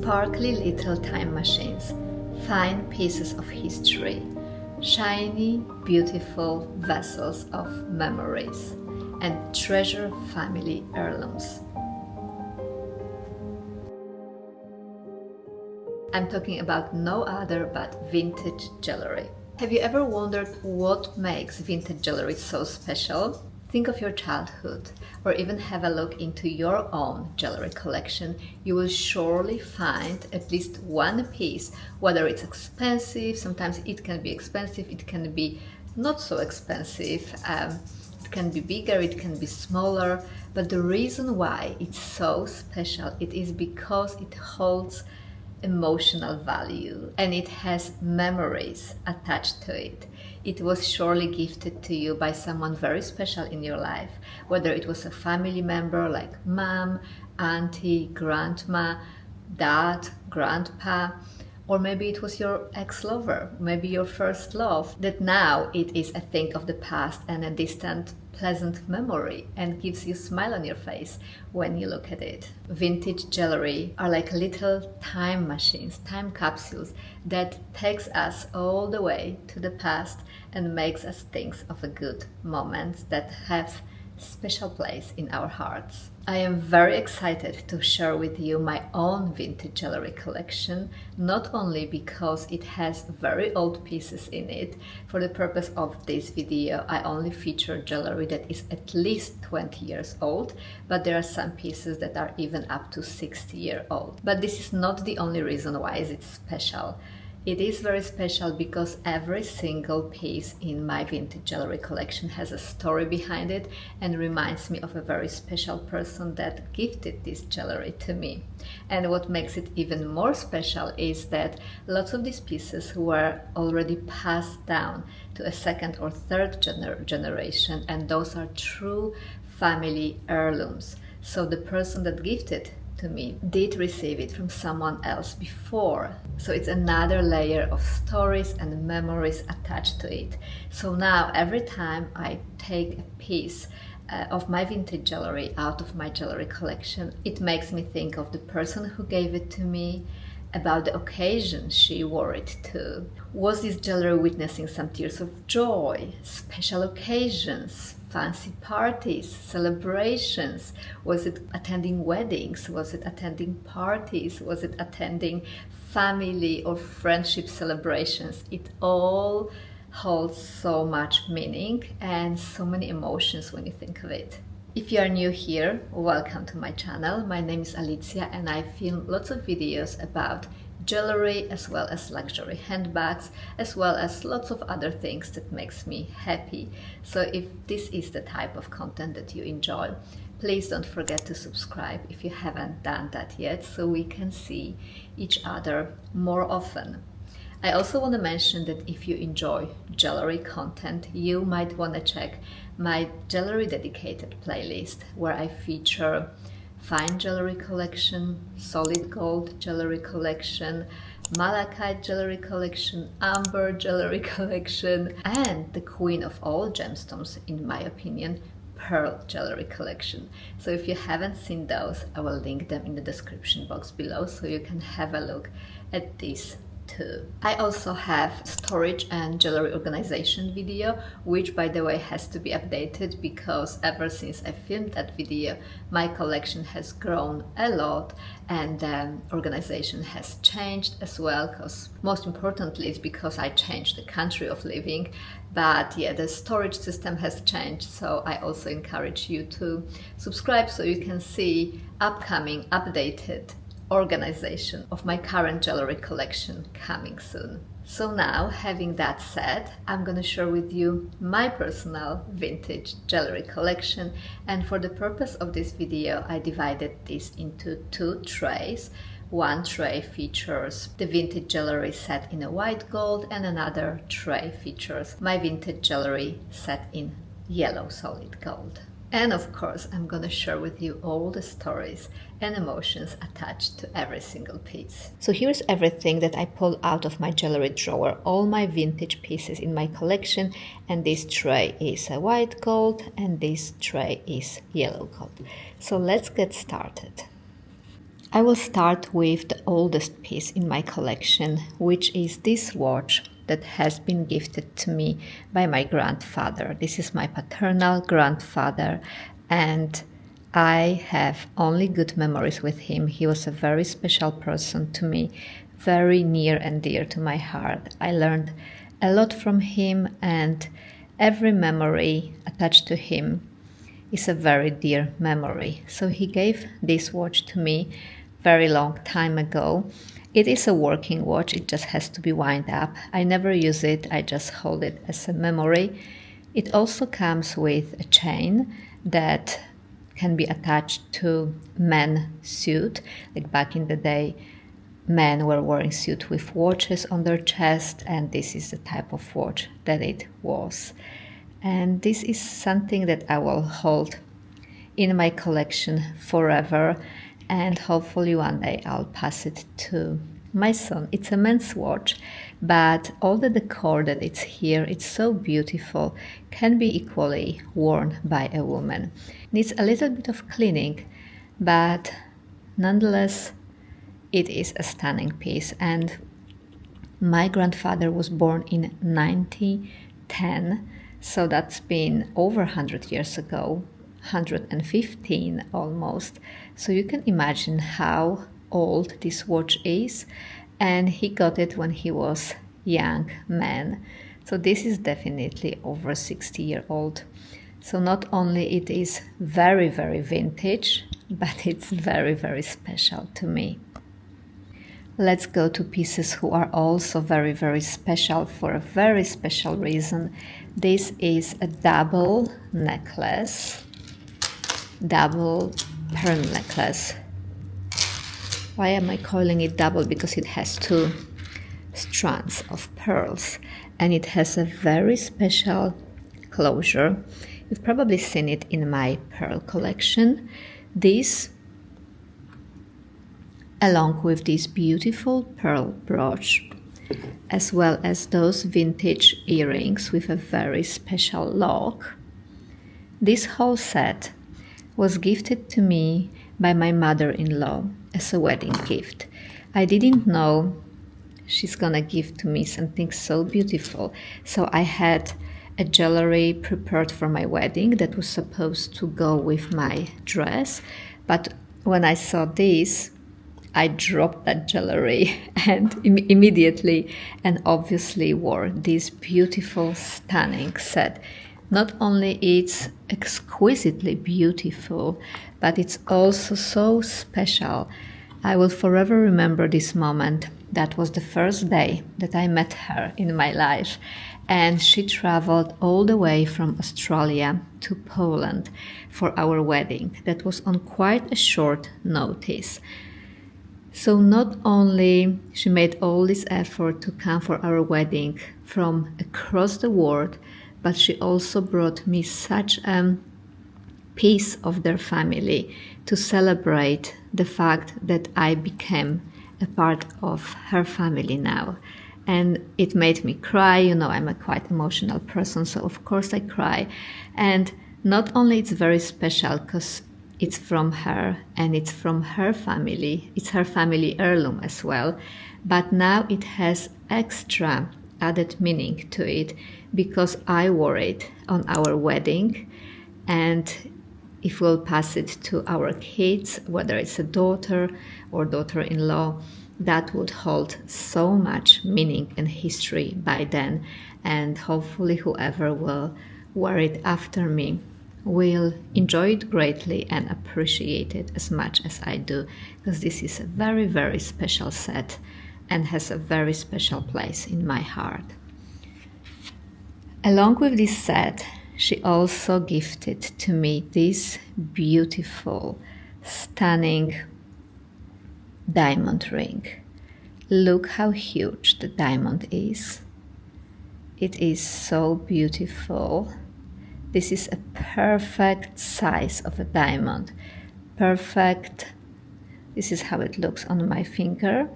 sparkly little time machines, fine pieces of history, shiny, beautiful vessels of memories, and treasure family heirlooms. I'm talking about no other but vintage jewelry. Have you ever wondered what makes vintage jewelry so special? Think of your childhood, or even have a look into your own jewelry collection. You will surely find at least one piece, whether it's expensive, sometimes it can be expensive, it can be not so expensive, it can be bigger, it can be smaller, but the reason why it's so special, it is because it holds emotional value and it has memories attached to it. It was surely gifted to you by someone very special in your life, whether it was a family member like mom, auntie, grandma, dad, grandpa, or maybe it was your ex-lover, maybe your first love, that now it is a thing of the past and a distant, pleasant memory and gives you a smile on your face when you look at it. Vintage jewelry are like little time machines, time capsules that takes us all the way to the past and makes us think of a good moments that have special place in our hearts. I am very excited to share with you my own vintage jewelry collection, not only because it has very old pieces in it. For the purpose of this video, I only feature jewelry that is at least 20 years old, but there are some pieces that are even up to 60-year old. But this is not the only reason why it's special. It is very special because every single piece in my vintage jewelry collection has a story behind it and reminds me of a very special person that gifted this jewelry to me. And what makes it even more special is that lots of these pieces were already passed down to a second or third generation, and those are true family heirlooms. So the person that gifted to me did receive it from someone else before. So it's another layer of stories and memories attached to it. So now every time I take a piece of my vintage jewelry out of my jewelry collection, it makes me think of the person who gave it to me, about the occasion she wore it to. Was this jewelry witnessing some tears of joy, special occasions, fancy parties, celebrations? Was it attending weddings? Was it attending parties? Was it attending family or friendship celebrations? It all holds so much meaning and so many emotions when you think of it. If you are new here, welcome to my channel. My name is Alicja and I film lots of videos about jewelry as well as luxury handbags, as well as lots of other things that makes me happy. So if this is the type of content that you enjoy, please don't forget to subscribe if you haven't done that yet, so we can see each other more often. I also want to mention that if you enjoy jewelry content, you might want to check my jewelry dedicated playlist, where I feature fine jewelry collection, solid gold jewelry collection, malachite jewelry collection, amber jewelry collection, and the queen of all gemstones, in my opinion, pearl jewelry collection. So if you haven't seen those, I will link them in the description box below so you can have a look at these too. I also have storage and jewelry organization video, which by the way has to be updated because ever since I filmed that video my collection has grown a lot and the organization has changed as well, because most importantly it's because I changed the country of living. But yeah, the storage system has changed, so I also encourage you to subscribe so you can see upcoming updated organization of my current jewelry collection coming soon. So now, having that said, I'm gonna share with you my personal vintage jewelry collection, and for the purpose of this video I divided this into two trays. One tray features the vintage jewelry set in a white gold, and another tray features my vintage jewelry set in yellow solid gold. And of course, I'm gonna share with you all the stories and emotions attached to every single piece. So here's everything that I pulled out of my jewelry drawer, all my vintage pieces in my collection, and this tray is a white gold and this tray is yellow gold. So let's get started. I will start with the oldest piece in my collection, which is this watch that has been gifted to me by my grandfather. This is my paternal grandfather, and I have only good memories with him. He was a very special person to me, very near and dear to my heart. I learned a lot from him, and every memory attached to him is a very dear memory. So he gave this watch to me very long time ago. It is a working watch, it just has to be wound up. I never use it, I just hold it as a memory. It also comes with a chain that can be attached to men's suit. Like back in the day, men were wearing suit with watches on their chest, and this is the type of watch that it was. And this is something that I will hold in my collection forever, and hopefully one day I'll pass it to my son. It's a men's watch, but all the decor that it's here, it's so beautiful, can be equally worn by a woman. Needs a little bit of cleaning, but nonetheless, it is a stunning piece. And my grandfather was born in 1910, so that's been over 100 years ago, 115 almost. So you can imagine how old this watch is, and he got it when he was young man. So this is definitely over 60-year-old. So not only it is very, very vintage, but it's very, very special to me. Let's go to pieces who are also very, very special for a very special reason. This is a double necklace, double pearl necklace. Why am I calling it double? Because it has two strands of pearls, and it has a very special closure. You've probably seen it in my pearl collection. This, along with this beautiful pearl brooch, as well as those vintage earrings with a very special lock. This whole set was gifted to me by my mother-in-law as a wedding gift. I didn't know she's gonna give to me something so beautiful. So I had a jewelry prepared for my wedding that was supposed to go with my dress, but when I saw this, I dropped that jewelry and immediately and obviously wore this beautiful, stunning set. Not only it's exquisitely beautiful, but it's also so special. I will forever remember this moment. That was the first day that I met her in my life, and she traveled all the way from Australia to Poland for our wedding. That was on quite a short notice. So not only she made all this effort to come for our wedding from across the world, but she also brought me such a piece of their family to celebrate the fact that I became a part of her family now. And it made me cry. You know, I'm a quite emotional person, so of course I cry. And not only it's very special because it's from her and it's from her family, it's her family heirloom as well, but now it has extra added meaning to it because I wore it on our wedding, and if we'll pass it to our kids, whether it's a daughter or daughter-in-law, that would hold so much meaning and history by then, and hopefully whoever will wear it after me will enjoy it greatly and appreciate it as much as I do, because this is a very, very special set and has a very special place in my heart. Along with this set, she also gifted to me this beautiful, stunning diamond ring. Look how huge the diamond is. It is so beautiful. This is a perfect size of a diamond. Perfect. This is how it looks on my finger.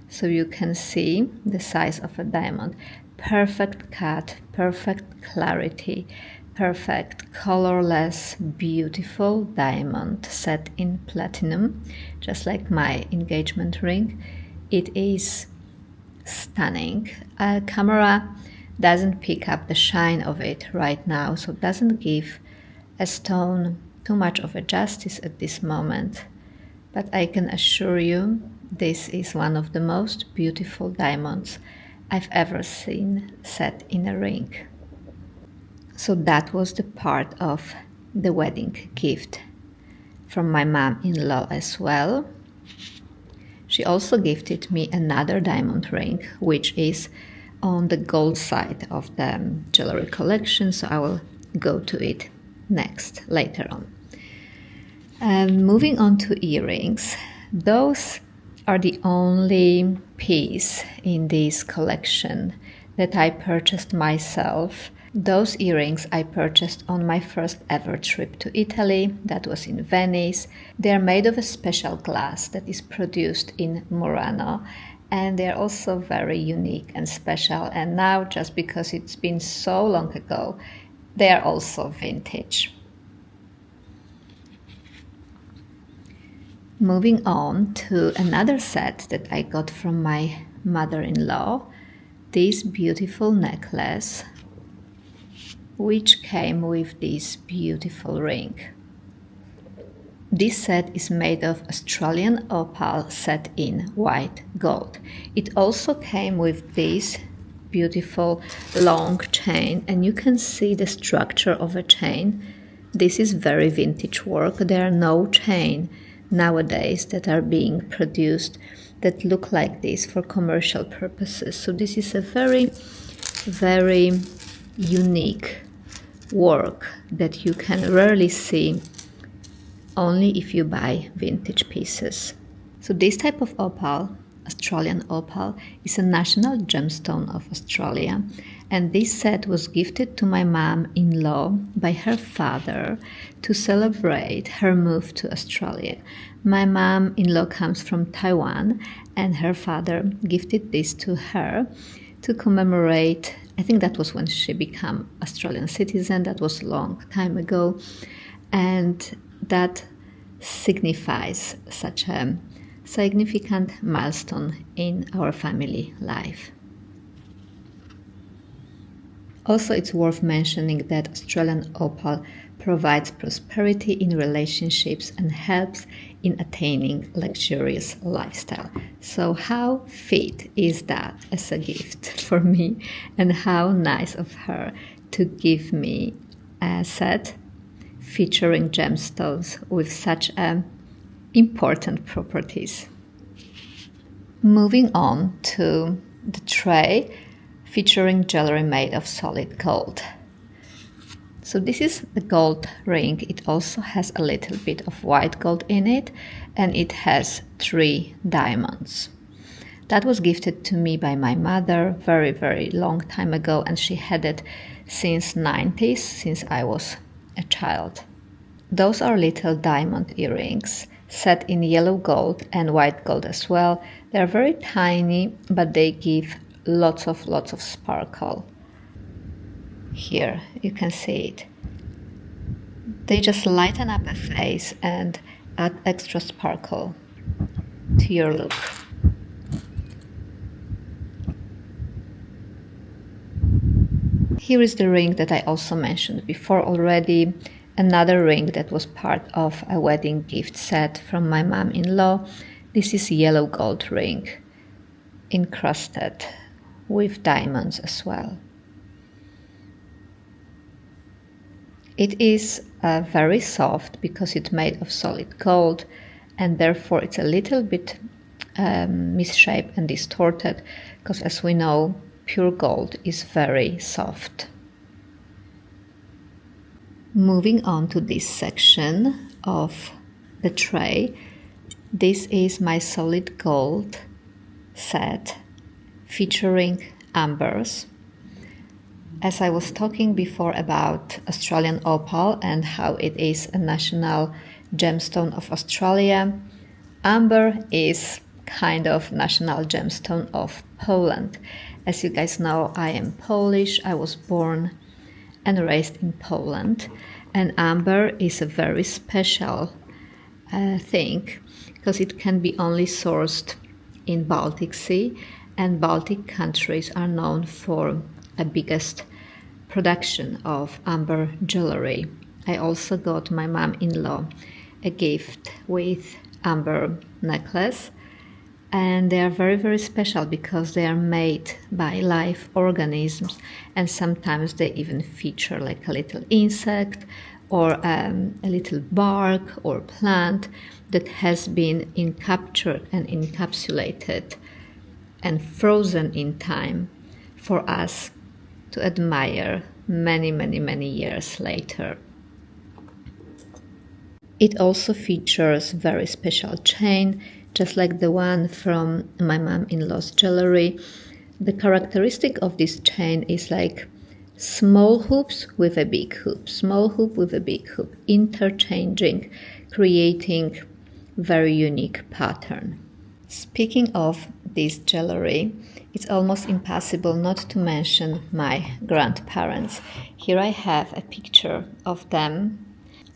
So you can see the size of a diamond. Perfect cut, perfect clarity, perfect, colorless, beautiful diamond set in platinum, just like my engagement ring. It is stunning. A camera doesn't pick up the shine of it right now, so it doesn't give a stone too much of a justice at this moment. But I can assure you, this is one of the most beautiful diamonds I've ever seen set in a ring. So that was the part of the wedding gift from my mom-in-law as well. She also gifted me another diamond ring, which is on the gold side of the jewelry collection, so I will go to it later on. Moving on to earrings, those are the only piece in this collection that I purchased myself. Those earrings I purchased on my first ever trip to Italy, that was in Venice. They are made of a special glass that is produced in Murano, and they're also very unique and special. And now, just because it's been so long ago, they are also vintage. Moving on to another set that I got from my mother-in-law, this beautiful necklace, which came with this beautiful ring. This set is made of Australian opal set in white gold. It also came with this beautiful long chain, and you can see the structure of a chain. This is very vintage work. There are no chain nowadays that are being produced that look like this for commercial purposes. So this is a very, very unique work that you can rarely see only if you buy vintage pieces. So this type of opal, Australian opal, is a national gemstone of Australia, and this set was gifted to my mom-in-law by her father to celebrate her move to Australia. My mom-in-law comes from Taiwan, and her father gifted this to her to commemorate, I think that was when she became Australian citizen, that was a long time ago, and that signifies such a significant milestone in our family life. Also, it's worth mentioning that Australian opal provides prosperity in relationships and helps in attaining luxurious lifestyle. So how fit is that as a gift for me, and how nice of her to give me a set featuring gemstones with such important properties. Moving on to the tray featuring jewelry made of solid gold. So this is the gold ring. It also has a little bit of white gold in it, and it has 3 diamonds. That was gifted to me by my mother very, very long time ago, and she had it since 90s, since I was a child. Those are little diamond earrings set in yellow gold and white gold as well. They're very tiny, but they give lots of sparkle. Here you can see it. They just lighten up a face and add extra sparkle to your look. Here is the ring that I also mentioned before already, another ring that was part of a wedding gift set from my mom-in-law. This is yellow gold ring, encrusted with diamonds as well. It is very soft because it's made of solid gold, and therefore it's a little bit misshapen and distorted, because as we know, pure gold is very soft. Moving on to this section of the tray, this is my solid gold set featuring ambers. As I was talking before about Australian opal and how it is a national gemstone of Australia, amber is kind of national gemstone of Poland. As you guys know, I am Polish. I was born and raised in Poland. And amber is a very special thing because it can be only sourced in Baltic Sea, and Baltic countries are known for the biggest production of amber jewelry. I also got my mom-in-law a gift with amber necklace, and they are very, very special because they are made by live organisms, and sometimes they even feature like a little insect or a little bark or plant that has been captured and encapsulated and frozen in time for us to admire many, many, many years later. It also features very special chain, just like the one from my mom-in-law's jewelry. The characteristic of this chain is like small hoops with a big hoop, small hoop with a big hoop, interchanging, creating very unique pattern. Speaking of this jewelry, it's almost impossible not to mention my grandparents. Here I have a picture of them.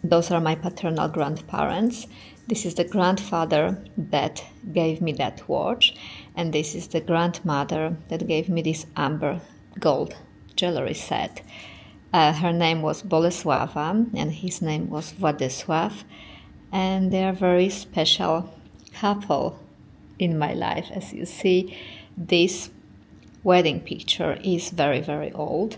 Those are my paternal grandparents. This is the grandfather that gave me that watch, and this is the grandmother that gave me this amber gold jewelry set. Her name was Bolesława and his name was Władysław, and they are very special couple in my life. As you see, this wedding picture is very, very old,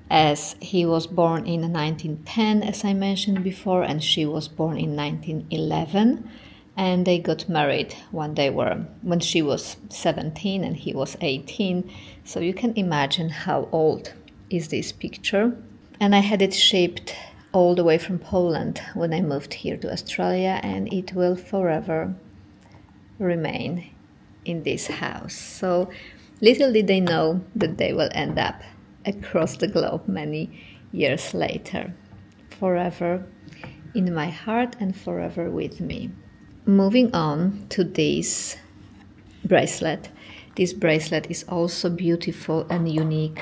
as he was born in 1910, as I mentioned before, and she was born in 1911, and they got married when she was 17 and he was 18. So you can imagine how old is this picture. And I had it shipped all the way from Poland when I moved here to Australia, and it will forever remain in this house. So little did they know that they will end up across the globe many years later, forever in my heart and forever with me. Moving on to this bracelet. This bracelet is also beautiful and unique.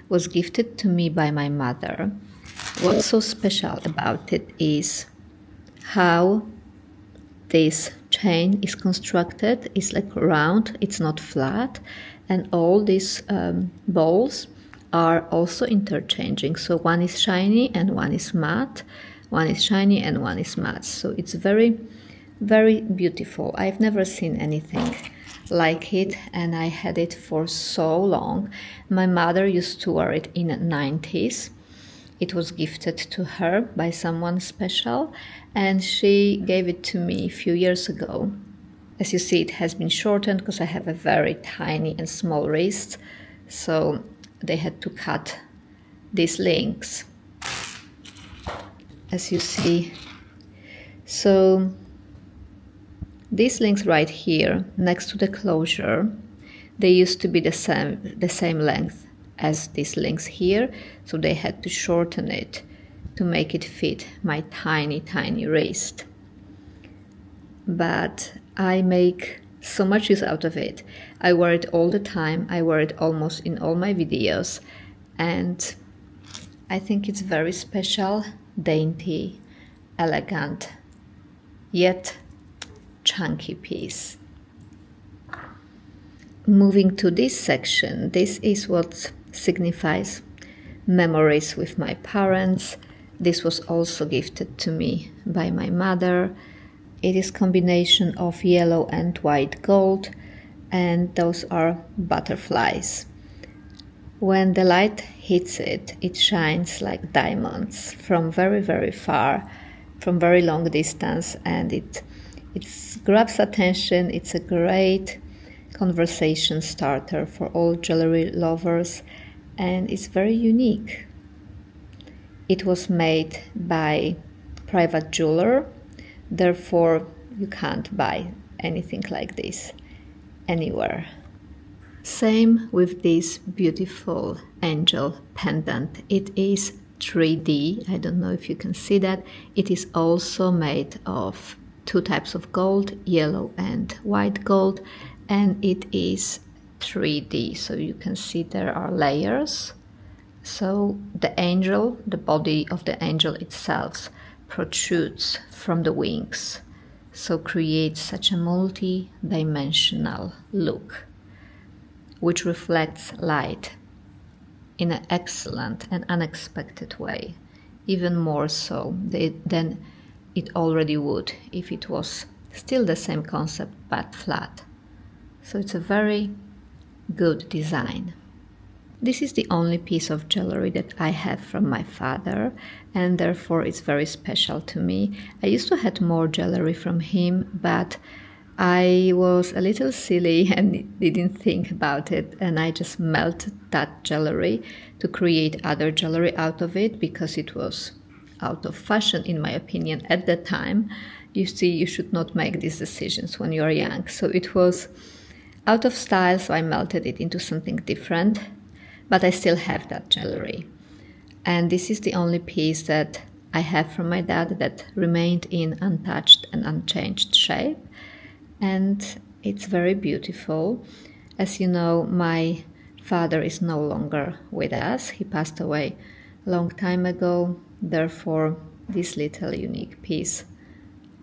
Was gifted to me by my mother. What's so special about it is how this chain is constructed. It's like round, it's not flat, and all these balls are also interchanging. So one is shiny and one is matte, one is shiny and one is matte. So it's very, very beautiful. I've never seen anything like it, and I had it for so long. My mother used to wear it in the 90s. It was gifted to her by someone special, and she gave it to me a few years ago. As you see, it has been shortened because I have a very tiny and small wrist, so they had to cut these links, as you see. So these links right here next to the closure, they used to be the same length as these links here, so they had to shorten it to make it fit my tiny, tiny wrist. But I make so much use out of it. I wear it all the time. I wear it almost in all my videos, and I think it's very special, dainty, elegant, yet chunky piece. Moving to this section, this is what signifies memories with my parents. This was also gifted to me by my mother. It is combination of yellow and white gold, and those are butterflies. When the light hits it, it shines like diamonds from very, very far, from very long distance, and it grabs attention. It's a great conversation starter for all jewelry lovers, and it's very unique. It was made by private jeweler, therefore you can't buy anything like this anywhere. Same with this beautiful angel pendant. It is 3D. I don't know if you can see that. It is also made of two types of gold, yellow and white gold, and it is 3D. So you can see there are layers So the angel, the body of the angel itself protrudes from the wings, so creates such a multi-dimensional look, which reflects light in an excellent and unexpected way, even more so than it already would if it was still the same concept but flat. So it's a very good design. This is the only piece of jewelry that I have from my father, and therefore it's very special to me. I used to have more jewelry from him, but I was a little silly and didn't think about it, and I just melted that jewelry to create other jewelry out of it because it was out of fashion, in my opinion, at the time. You see, you should not make these decisions when you are young. So it was out of style, so I melted it into something different. But I still have that jewelry. And this is the only piece that I have from my dad that remained in untouched and unchanged shape. And it's very beautiful. As you know, my father is no longer with us. He passed away a long time ago. Therefore, this little unique piece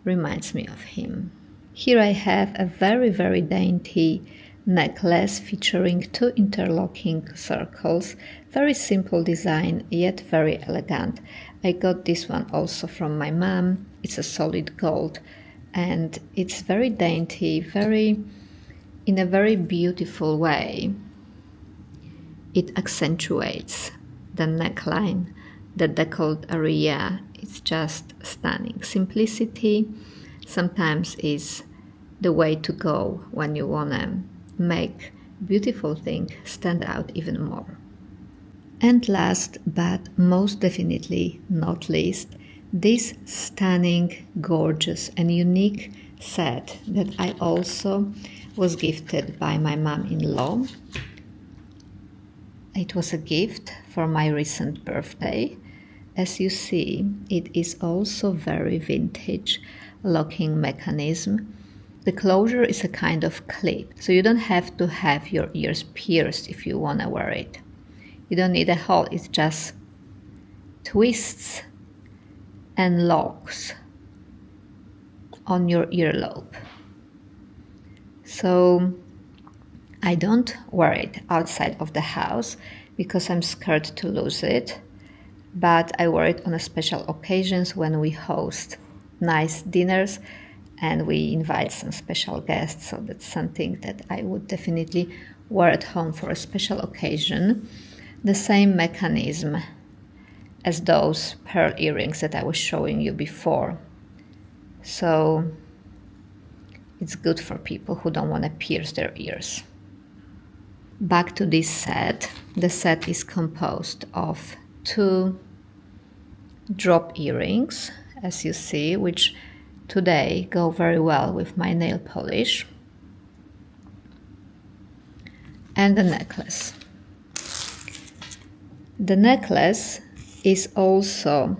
reminds me of him. Here I have a very, very dainty necklace featuring 2 interlocking circles. Very simple design, yet very elegant. I got this one also from my mom. It's a solid gold and it's very dainty, in a very beautiful way. It accentuates the neckline, the décolleté area. It's just stunning. Simplicity sometimes is the way to go when you want to make beautiful things stand out even more. And last but most definitely not least, this stunning, gorgeous and unique set that I also was gifted by my mom-in-law. It was a gift for my recent birthday. As you see, it is also very vintage locking mechanism. The closure is a kind of clip, so you don't have to have your ears pierced if you want to wear it. You don't need a hole, it just twists and locks on your earlobe. So I don't wear it outside of the house because I'm scared to lose it, but I wear it on special occasions when we host nice dinners and we invite some special guests, so that's something that I would definitely wear at home for a special occasion. The same mechanism as those pearl earrings that I was showing you before. So it's good for people who don't want to pierce their ears. Back to this set. The set is composed of 2 drop earrings, as you see, which today go very well with my nail polish, and the necklace. The necklace is also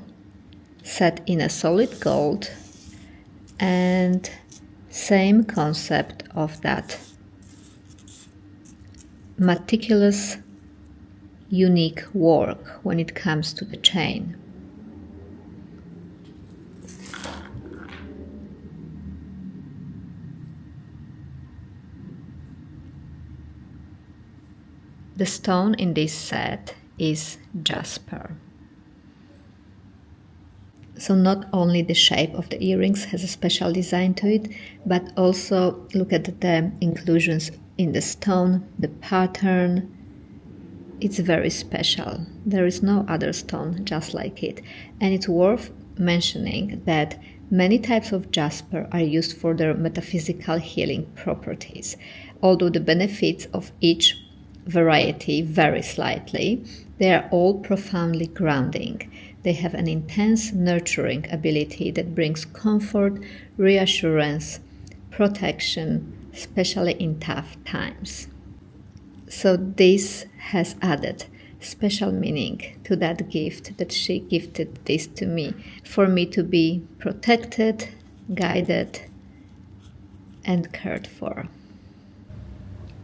set in a solid gold and same concept of that meticulous, unique work when it comes to the chain. The stone in this set is Jasper. So not only the shape of the earrings has a special design to it, but also look at the inclusions in the stone, the pattern. It's very special. There is no other stone just like it. And it's worth mentioning that many types of jasper are used for their metaphysical healing properties. Although the benefits of each variety vary slightly, they are all profoundly grounding. They have an intense nurturing ability that brings comfort, reassurance, protection, especially in tough times. So this has added special meaning to that gift that she gifted this to me, for me to be protected, guided, and cared for.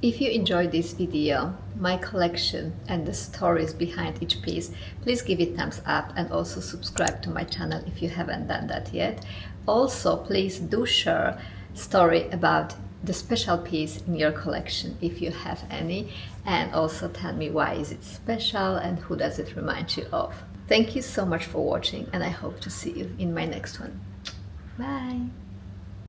If you enjoyed this video, my collection and the stories behind each piece, please give it thumbs up and also subscribe to my channel if you haven't done that yet. Also, please do share story about the special piece in your collection if you have any, and also tell me why is it special and who does it remind you of. Thank you so much for watching, and I hope to see you in my next one. Bye!